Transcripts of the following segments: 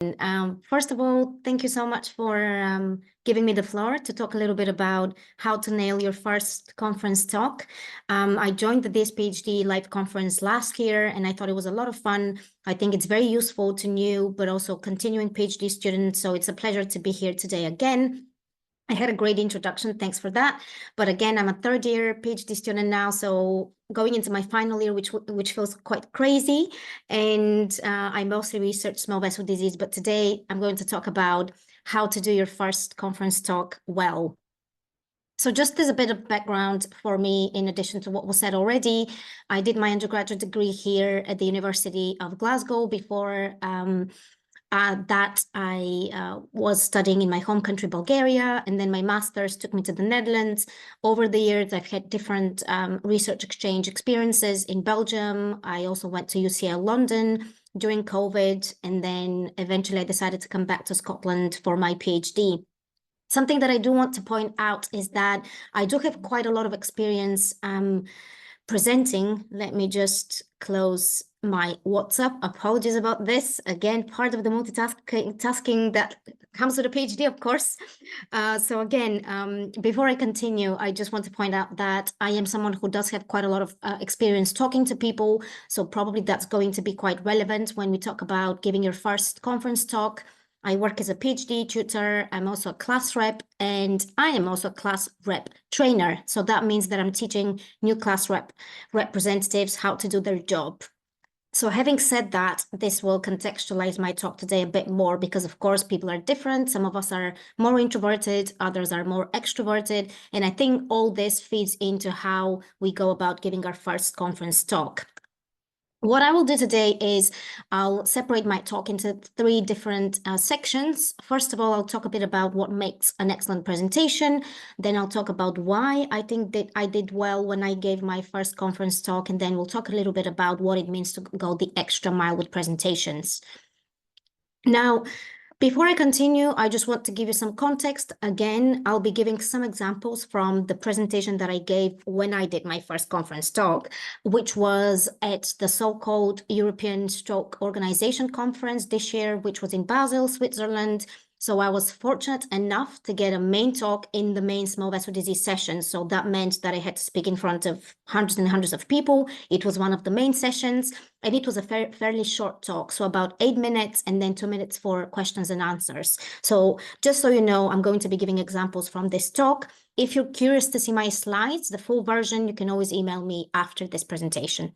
First of all, thank you so much for giving me the floor to talk a little bit about how to nail your first conference talk. I joined the PhD live conference last year, and I thought it was a lot of fun. I think it's very useful to new, but also continuing PhD students. So it's a pleasure to be here today again. I had a great introduction, thanks for that. But again, I'm a third year PhD student now, so going into my final year, which feels quite crazy. And I mostly research small vessel disease, but today I'm going to talk about how to do your first conference talk well. So just as a bit of background for me, in addition to what was said already, I did my undergraduate degree here at the University of Glasgow. Before that I was studying in my home country, Bulgaria, and then my master's took me to the Netherlands. Over the years, I've had different research exchange experiences in Belgium. I also went to UCL London during COVID, and then eventually I decided to come back to Scotland for my PhD. Something that I do want to point out is that I do have quite a lot of experience presenting. Let me just close my WhatsApp. Apologies about this. Again, part of the multitasking that comes with a PhD, of course. So again, before I continue, I just want to point out that I am someone who does have quite a lot of experience talking to people. So probably that's going to be quite relevant when we talk about giving your first conference talk. I work as a PhD tutor. I'm also a class rep, and I am also a class rep trainer. So that means that I'm teaching new class representatives how to do their job. So having said that, this will contextualize my talk today a bit more because, of course, people are different. Some of us are more introverted, others are more extroverted. And I think all this feeds into how we go about giving our first conference talk. What I will do today is I'll separate my talk into three different sections. First of all, I'll talk a bit about what makes an excellent presentation. Then I'll talk about why I think that I did well when I gave my first conference talk. And then we'll talk a little bit about what it means to go the extra mile with presentations. Now, before I continue, I just want to give you some context. Again, I'll be giving some examples from the presentation that I gave when I did my first conference talk, which was at the so-called European Stroke Organization Conference this year, which was in Basel, Switzerland. So I was fortunate enough to get a main talk in the main small vessel disease session. So that meant that I had to speak in front of hundreds and hundreds of people. It was one of the main sessions, and it was a fairly short talk. So about 8 minutes and then 2 minutes for questions and answers. So just so you know, I'm going to be giving examples from this talk. If you're curious to see my slides, the full version, you can always email me after this presentation.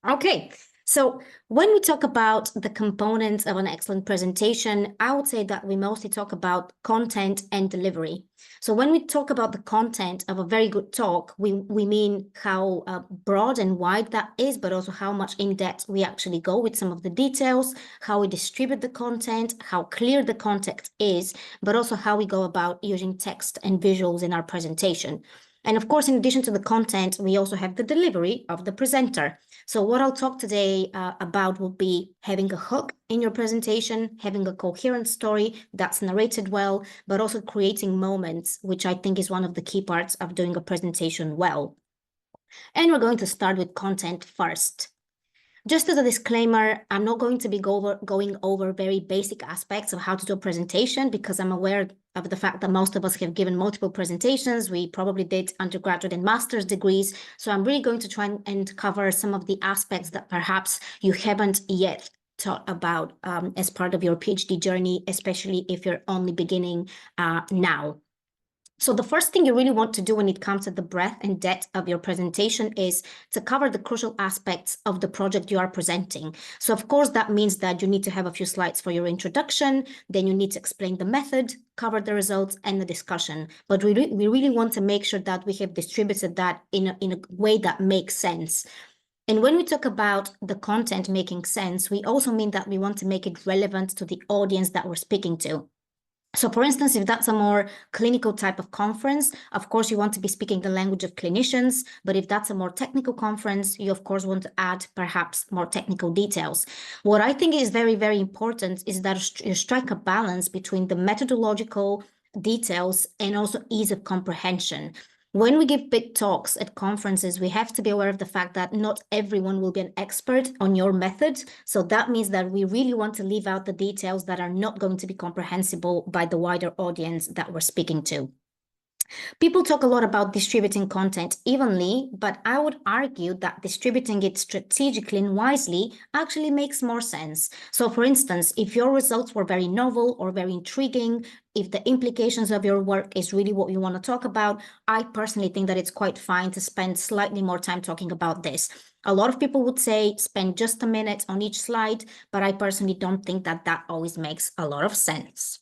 Okay. So when we talk about the components of an excellent presentation, I would say that we mostly talk about content and delivery. So when we talk about the content of a very good talk, we mean how broad and wide that is, but also how much in depth we actually go with some of the details, how we distribute the content, how clear the content is, but also how we go about using text and visuals in our presentation. And of course, in addition to the content, we also have the delivery of the presenter. So what I'll talk today about will be having a hook in your presentation, having a coherent story that's narrated well, but also creating moments, which I think is one of the key parts of doing a presentation well. And we're going to start with content first. Just as a disclaimer, I'm not going to be going over very basic aspects of how to do a presentation because I'm aware of the fact that most of us have given multiple presentations. We probably did undergraduate and master's degrees. So I'm really going to try and cover some of the aspects that perhaps you haven't yet taught about as part of your PhD journey, especially if you're only beginning now. So the first thing you really want to do when it comes to the breadth and depth of your presentation is to cover the crucial aspects of the project you are presenting. So of course, that means that you need to have a few slides for your introduction, then you need to explain the method, cover the results and the discussion. But we really want to make sure that we have distributed that in a way that makes sense. And when we talk about the content making sense, we also mean that we want to make it relevant to the audience that we're speaking to. So for instance, if that's a more clinical type of conference, of course, you want to be speaking the language of clinicians. But if that's a more technical conference, you, of course, want to add perhaps more technical details. What I think is very, very important is that you strike a balance between the methodological details and also ease of comprehension. When we give big talks at conferences, we have to be aware of the fact that not everyone will be an expert on your method. So that means that we really want to leave out the details that are not going to be comprehensible by the wider audience that we're speaking to. People talk a lot about distributing content evenly, but I would argue that distributing it strategically and wisely actually makes more sense. So for instance, if your results were very novel or very intriguing, if the implications of your work is really what you want to talk about, I personally think that it's quite fine to spend slightly more time talking about this. A lot of people would say spend just a minute on each slide, but I personally don't think that that always makes a lot of sense.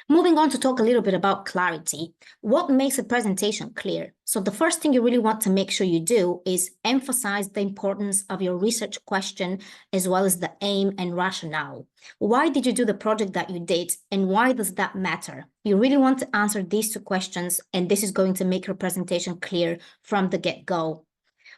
Moving on to talk a little bit about clarity. What makes a presentation clear? So the first thing you really want to make sure you do is emphasize the importance of your research question, as well as the aim and rationale. Why did you do the project that you did, and why does that matter? You really want to answer these two questions, and this is going to make your presentation clear from the get-go.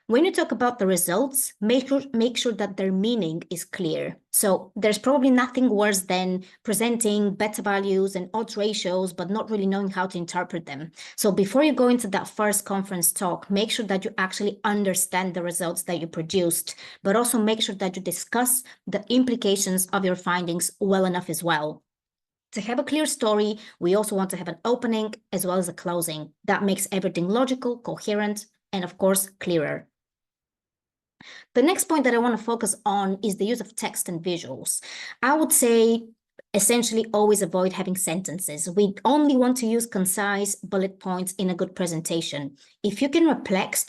When you talk about the results, make sure that their meaning is clear. So there's probably nothing worse than presenting beta values and odds ratios, but not really knowing how to interpret them. So before you go into that first conference talk, make sure that you actually understand the results that you produced, but also make sure that you discuss the implications of your findings well enough as well. To have a clear story, we also want to have an opening as well as a closing. That makes everything logical, coherent, and of course, clearer. The next point that I want to focus on is the use of text and visuals. I would say essentially always avoid having sentences. We only want to use concise bullet points in a good presentation. If you can replace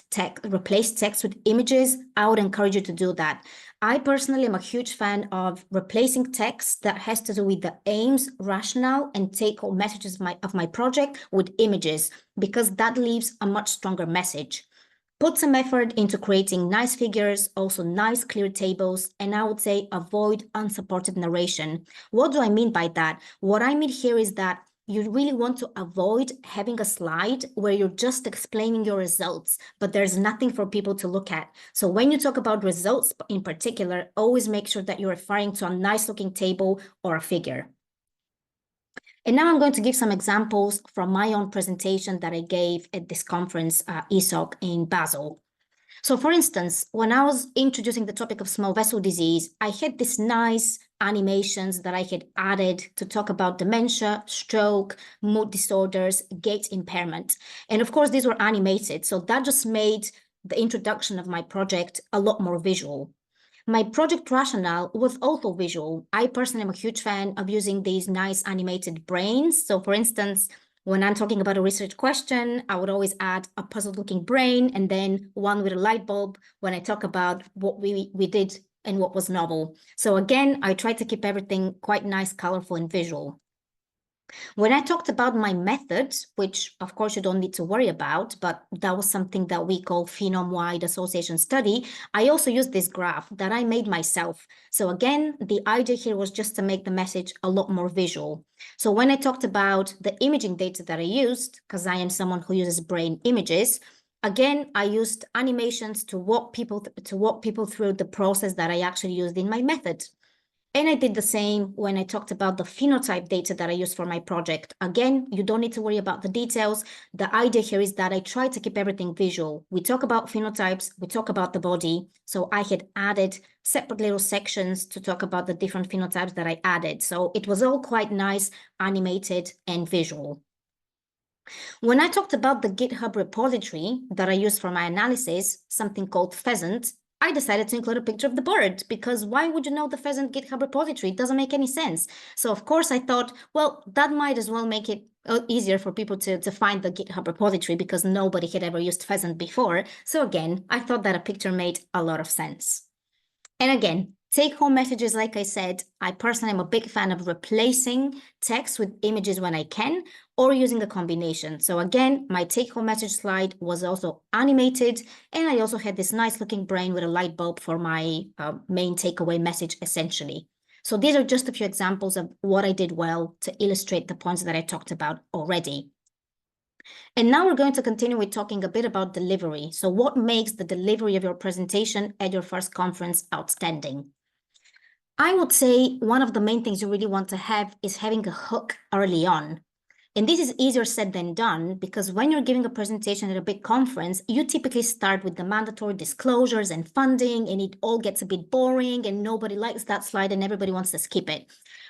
text with images, I would encourage you to do that. I personally am a huge fan of replacing text that has to do with the aims, rationale, and take-home messages of my project with images, because that leaves a much stronger message. Put some effort into creating nice figures, also nice clear tables, and I would say avoid unsupported narration. What do I mean by that? What I mean here is that you really want to avoid having a slide where you're just explaining your results, but there's nothing for people to look at. So when you talk about results in particular, always make sure that you're referring to a nice looking table or a figure. And now I'm going to give some examples from my own presentation that I gave at this conference, ESOC in Basel. So for instance, when I was introducing the topic of small vessel disease, I had these nice animations that I had added to talk about dementia, stroke, mood disorders, gait impairment. And of course, these were animated. So that just made the introduction of my project a lot more visual. My project rationale was also visual. I personally am a huge fan of using these nice animated brains. So for instance, when I'm talking about a research question, I would always add a puzzle-looking brain and then one with a light bulb when I talk about what we did and what was novel. So again, I try to keep everything quite nice, colorful, and visual. When I talked about my method, which of course you don't need to worry about, but that was something that we call phenome-wide association study, I also used this graph that I made myself. So again, the idea here was just to make the message a lot more visual. So when I talked about the imaging data that I used, because I am someone who uses brain images, again, I used animations to walk people through the process that I actually used in my method. And I did the same when I talked about the phenotype data that I used for my project. Again, you don't need to worry about the details. The idea here is that I try to keep everything visual. We talk about phenotypes, we talk about the body. So I had added separate little sections to talk about the different phenotypes that I added. So it was all quite nice, animated, and visual. When I talked about the GitHub repository that I used for my analysis, something called Pheasant, I decided to include a picture of the bird, because why would you know the pheasant GitHub repository? It doesn't make any sense. So of course I thought, well, that might as well make it easier for people to find the GitHub repository, because nobody had ever used pheasant before. So again, I thought that a picture made a lot of sense. And again, take-home messages, like I said, I personally am a big fan of replacing text with images when I can, or using a combination. So again, my take-home message slide was also animated, and I also had this nice-looking brain with a light bulb for my main takeaway message, essentially. So these are just a few examples of what I did well to illustrate the points that I talked about already. And now we're going to continue with talking a bit about delivery. So what makes the delivery of your presentation at your first conference outstanding? I would say one of the main things you really want to have is having a hook early on. And this is easier said than done, because when you're giving a presentation at a big conference, you typically start with the mandatory disclosures and funding, and it all gets a bit boring and nobody likes that slide and everybody wants to skip it.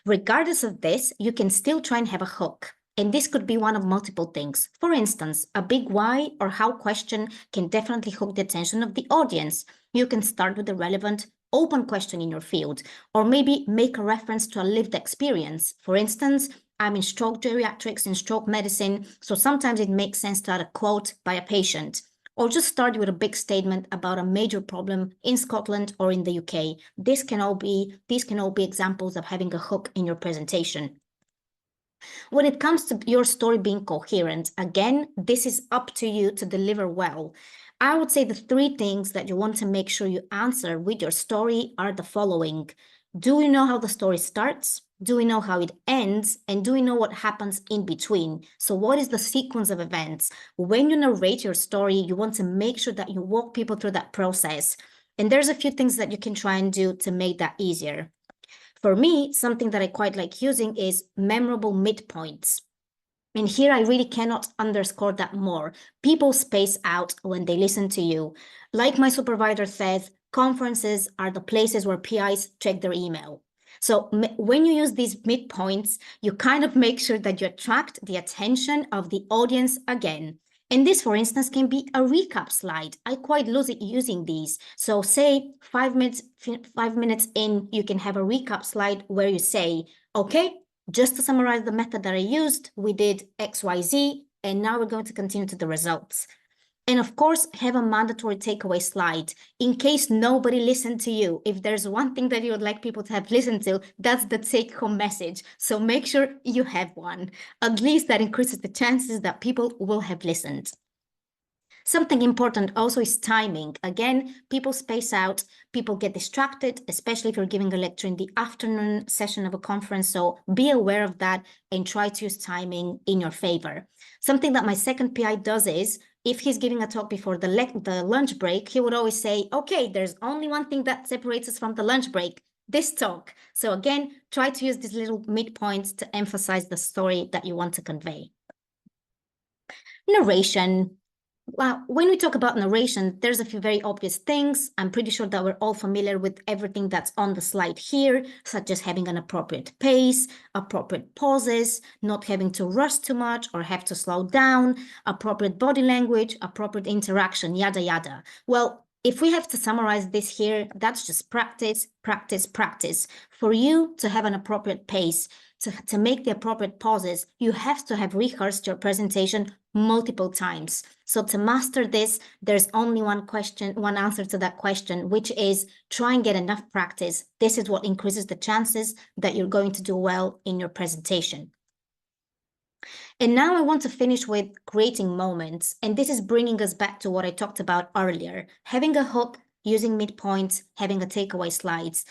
Regardless of this, you can still try and have a hook. And this could be one of multiple things. For instance, a big why or how question can definitely hook the attention of the audience. You can start with a relevant open question in your field, or maybe make a reference to a lived experience. For instance, I'm in stroke geriatrics, in stroke medicine, so sometimes it makes sense to add a quote by a patient. Or just start with a big statement about a major problem in Scotland or in the UK. These can all be examples of having a hook in your presentation. When it comes to your story being coherent, again, this is up to you to deliver well. I would say the 3 things that you want to make sure you answer with your story are the following. Do we know how the story starts? Do we know how it ends? And do we know what happens in between? So what is the sequence of events? When you narrate your story, you want to make sure that you walk people through that process. And there's a few things that you can try and do to make that easier. For me, something that I quite like using is memorable midpoints. And here I really cannot underscore that more. People space out when they listen to you. Like my supervisor says, conferences are the places where PIs check their email. So when you use these midpoints, you kind of make sure that you attract the attention of the audience again. And this, for instance, can be a recap slide. I quite love using these. So say 5 minutes in, you can have a recap slide where you say, okay, just to summarize the method that I used, we did XYZ, and now we're going to continue to the results. And of course, have a mandatory takeaway slide in case nobody listened to you. If there's one thing that you would like people to have listened to, that's the take-home message. So make sure you have one. At least that increases the chances that people will have listened. Something important also is timing. Again, people space out, people get distracted, especially if you're giving a lecture in the afternoon session of a conference. So be aware of that and try to use timing in your favor. Something that my second PI does is, if he's giving a talk before the lunch break, he would always say, okay, there's only one thing that separates us from the lunch break, this talk. So again, try to use these little midpoints to emphasize the story that you want to convey. Narration. Well, when we talk about narration, there's a few very obvious things. I'm pretty sure that we're all familiar with everything that's on the slide here, such as having an appropriate pace, appropriate pauses, not having to rush too much or have to slow down, appropriate body language, appropriate interaction, yada, yada. Well, if we have to summarize this here, that's just practice, practice, practice. For you to have an appropriate pace, to make the appropriate pauses, you have to have rehearsed your presentation multiple times. So to master this, there's only one answer to that question, which is try and get enough practice. This is what increases the chances that you're going to do well in your presentation. And now I want to finish with creating moments. And this is bringing us back to what I talked about earlier, having a hook, using midpoints, having a takeaway slides.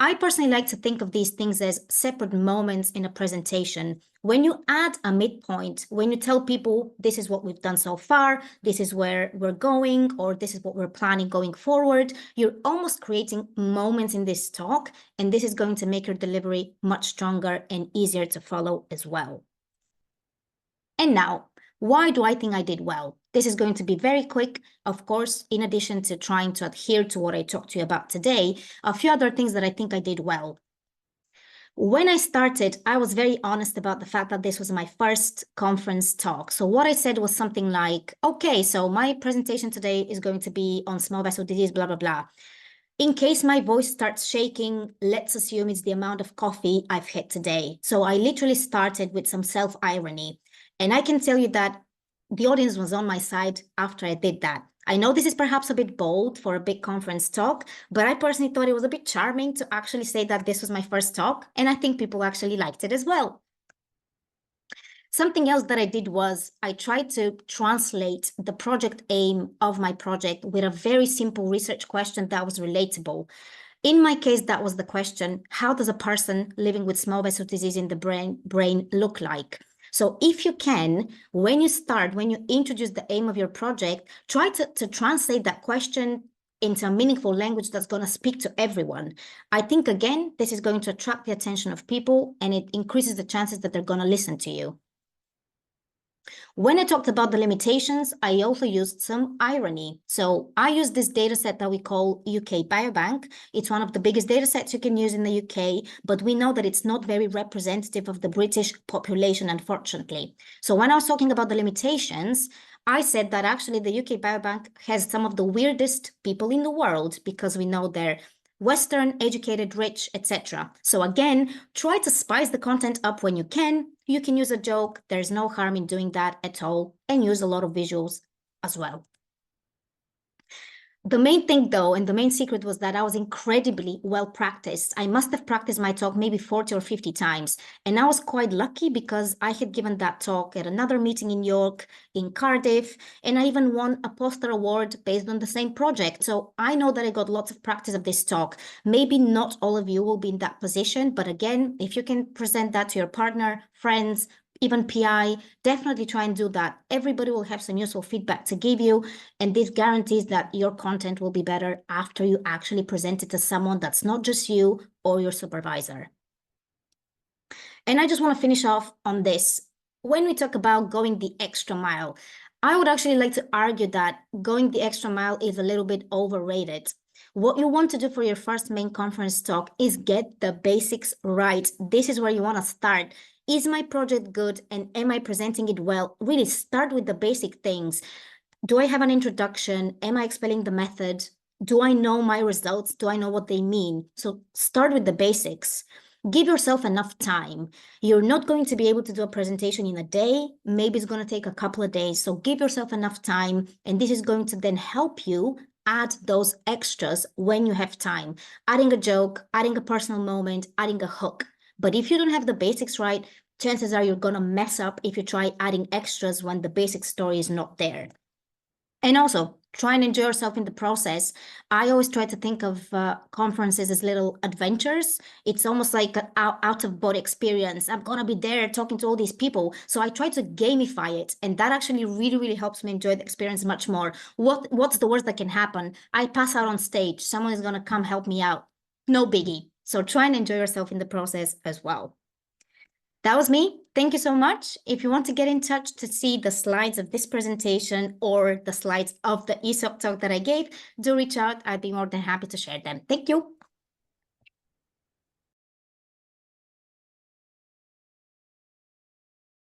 I personally like to think of these things as separate moments in a presentation. When you add a midpoint, when you tell people this is what we've done so far, this is where we're going, or this is what we're planning going forward, you're almost creating moments in this talk, and this is going to make your delivery much stronger and easier to follow as well. And now, why do I think I did well? This is going to be very quick. Of course, in addition to trying to adhere to what I talked to you about today, a few other things that I think I did well. When I started, I was very honest about the fact that this was my first conference talk. So what I said was something like, okay, so my presentation today is going to be on small vessel disease, blah, blah, blah. In case my voice starts shaking, let's assume it's the amount of coffee I've had today. So I literally started with some self-irony. And I can tell you that the audience was on my side after I did that. I know this is perhaps a bit bold for a big conference talk, but I personally thought it was a bit charming to actually say that this was my first talk, and I think people actually liked it as well. Something else that I did was I tried to translate the project aim of my project with a very simple research question that was relatable. In my case, that was the question, how does a person living with small vessel disease in the brain look like? So if you can, when you introduce the aim of your project, try to translate that question into a meaningful language that's going to speak to everyone. I think, again, this is going to attract the attention of people, and it increases the chances that they're going to listen to you. When I talked about the limitations, I also used some irony. So I used this data set that we call UK Biobank. It's one of the biggest data sets you can use in the UK, but we know that it's not very representative of the British population, unfortunately. So when I was talking about the limitations, I said that actually the UK Biobank has some of the weirdest people in the world because we know they're Western, educated, rich, etc. So again, try to spice the content up when you can. You can use a joke. There's no harm in doing that at all, and use a lot of visuals as well. The main thing, though, and the main secret was that I was incredibly well practiced. I must have practiced my talk maybe 40 or 50 times. And I was quite lucky because I had given that talk at another meeting in York, in Cardiff, and I even won a poster award based on the same project. So I know that I got lots of practice of this talk. Maybe not all of you will be in that position, but again, if you can present that to your partner, friends, even PI, definitely try and do that. Everybody will have some useful feedback to give you, and this guarantees that your content will be better after you actually present it to someone that's not just you or your supervisor. And I just want to finish off on this. When we talk about going the extra mile, I would actually like to argue that going the extra mile is a little bit overrated. What you want to do for your first main conference talk is get the basics right. This is where you want to start. Is my project good and am I presenting it well? Really start with the basic things. Do I have an introduction? Am I explaining the method? Do I know my results? Do I know what they mean? So start with the basics. Give yourself enough time. You're not going to be able to do a presentation in a day. Maybe it's going to take a couple of days. So give yourself enough time. And this is going to then help you add those extras when you have time. Adding a joke, adding a personal moment, adding a hook. But if you don't have the basics right, chances are you're going to mess up if you try adding extras when the basic story is not there. And also, try and enjoy yourself in the process. I always try to think of conferences as little adventures. It's almost like an out-of-body experience. I'm going to be there talking to all these people. So I try to gamify it. And that actually really, really helps me enjoy the experience much more. What's the worst that can happen? I pass out on stage. Someone is going to come help me out. No biggie. So try and enjoy yourself in the process as well. That was me. Thank you so much. If you want to get in touch to see the slides of this presentation or the slides of the ESOP talk that I gave, do reach out. I'd be more than happy to share them. Thank you.